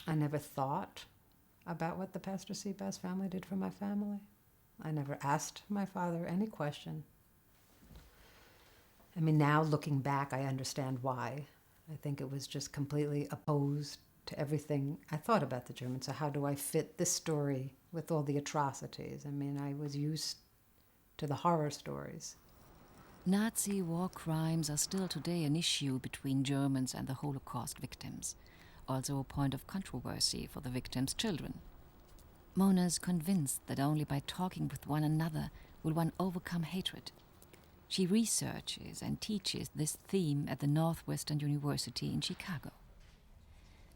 I never thought about what the Pastor Seebass family did for my family. I never asked my father any question. I mean, now looking back, I understand why. I think it was just completely opposed to everything I thought about the Germans. So how do I fit this story with all the atrocities? I mean, I was used to the horror stories. Nazi war crimes are still today an issue between Germans and the Holocaust victims, also a point of controversy for the victims' children. Mona is convinced that only by talking with one another will one overcome hatred. She researches and teaches this theme at the Northwestern University in Chicago.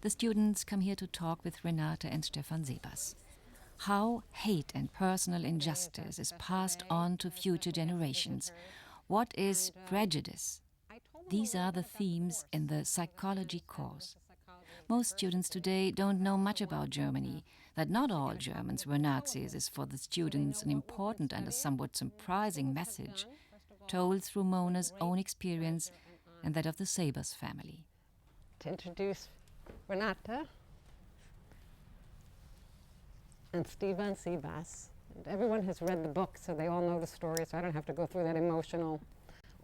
The students come here to talk with Renate and Stefan Seebass. How hate and personal injustice is passed on to future generations. What is prejudice? These are the themes in the psychology course. Most students today don't know much about Germany. That not all Germans were Nazis is for the students an important and a somewhat surprising message, told through Mona's own experience and that of the Seebass family. To introduce Renate and Stefan Seebass. Everyone has read the book, so they all know the story, so I don't have to go through that emotional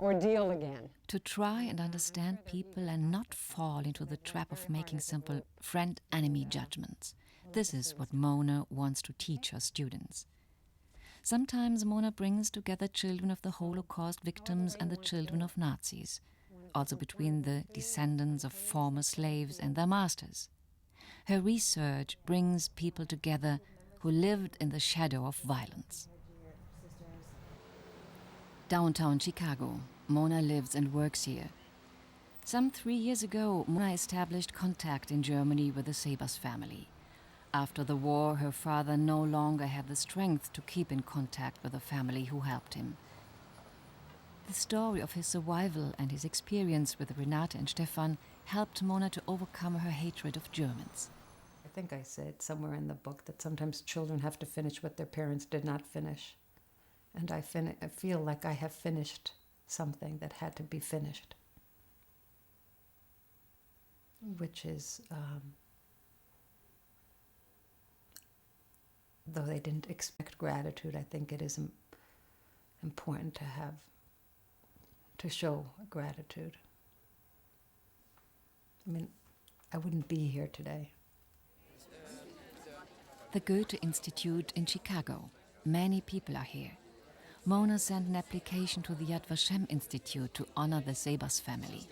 ordeal again. To try and understand people and not fall into the trap of making simple friend-enemy judgments. This is what Mona wants to teach her students. Sometimes Mona brings together children of the Holocaust victims and the children of Nazis, also between the descendants of former slaves and their masters. Her research brings people together who lived in the shadow of violence. Downtown Chicago, Mona lives and works here. Some 3 years ago, Mona established contact in Germany with the Seebass family. After the war, her father no longer had the strength to keep in contact with the family who helped him. The story of his survival and his experience with Renate and Stefan helped Mona to overcome her hatred of Germans. I think I said somewhere in the book that sometimes children have to finish what their parents did not finish. And I feel like I have finished something that had to be finished. Which is, though they didn't expect gratitude, I think it is important to show gratitude. I mean, I wouldn't be here today. The Goethe Institute in Chicago. Many people are here. Mona sent an application to the Yad Vashem Institute to honor the Seebass family.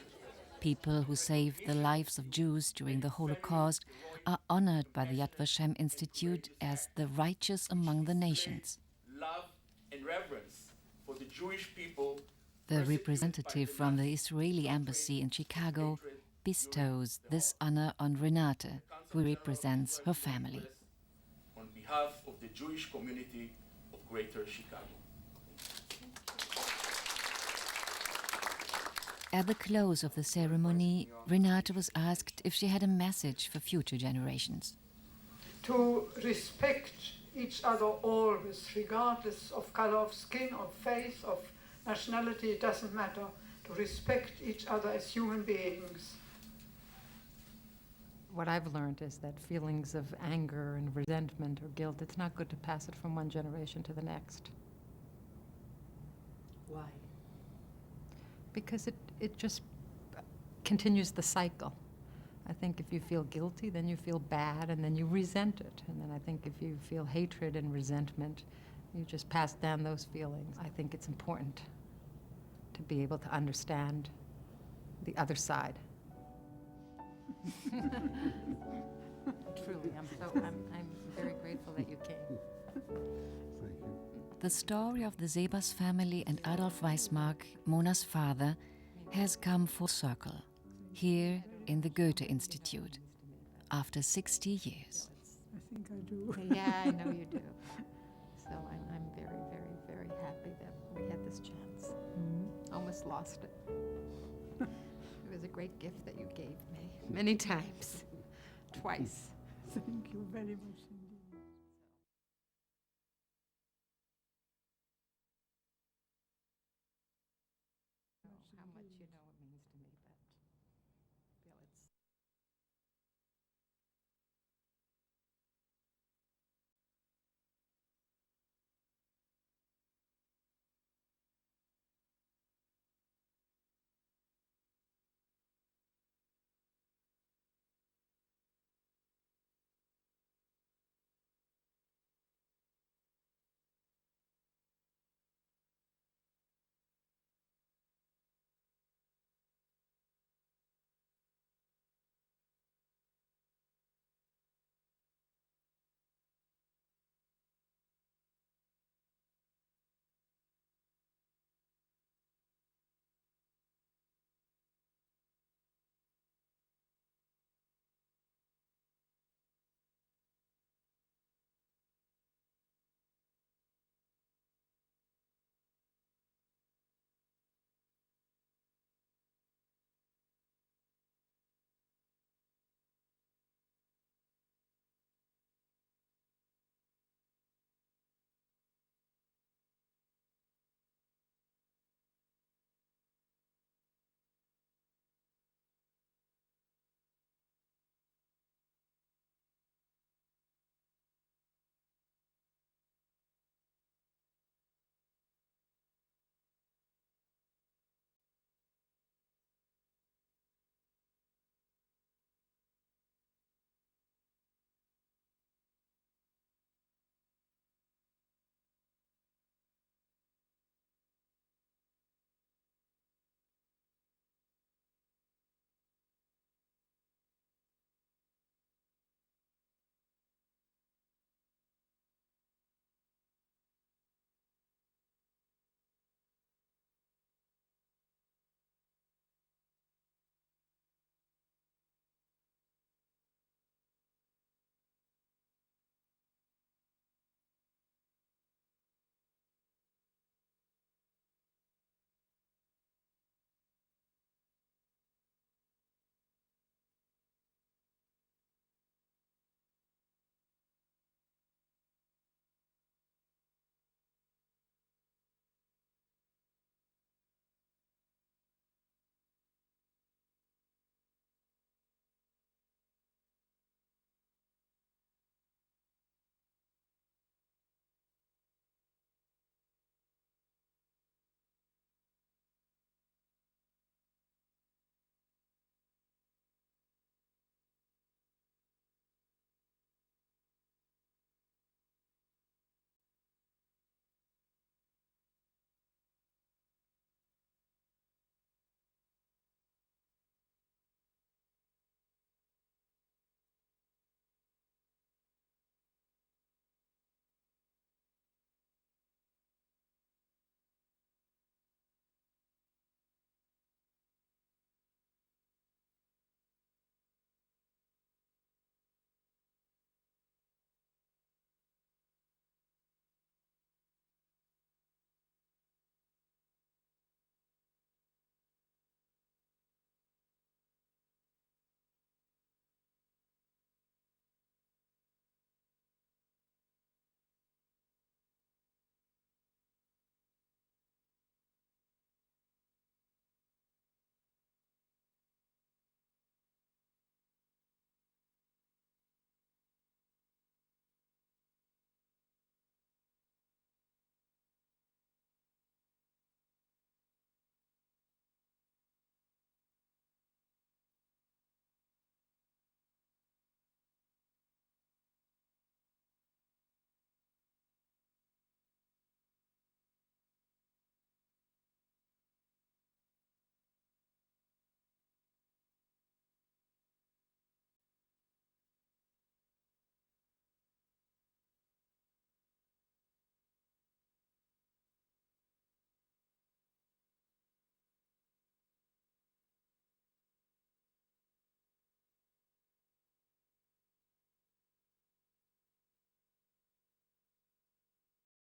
People who saved the lives of Jews during the Holocaust are honored by the Yad Vashem Institute as the righteous among the nations. Love and reverence for the Jewish people. The representative from the Israeli embassy in Chicago bestows this honor on Renate, who represents her family. On behalf of the Jewish community of Greater Chicago. At the close of the ceremony, Renate was asked if she had a message for future generations. To respect each other always, regardless of color of skin, of faith, of nationality, it doesn't matter. To respect each other as human beings. What I've learned is that feelings of anger and resentment or guilt, it's not good to pass it from one generation to the next. Why? Because it just continues the cycle. I think if you feel guilty, then you feel bad, and then you resent it. And then I think if you feel hatred and resentment, you just pass down those feelings. I think it's important to be able to understand the other side. Truly, I'm very grateful that you came. Thank you. The story of the Seebass family and Adolf Weissmark, Mona's father, has come full circle, here in the Goethe Institute, after 60 years. I think I do. Yeah, I know you do. So I'm very, very, very happy that we had this chance. Mm-hmm. Almost lost it. It was a great gift that you gave me, many times, twice. Thank you very much indeed.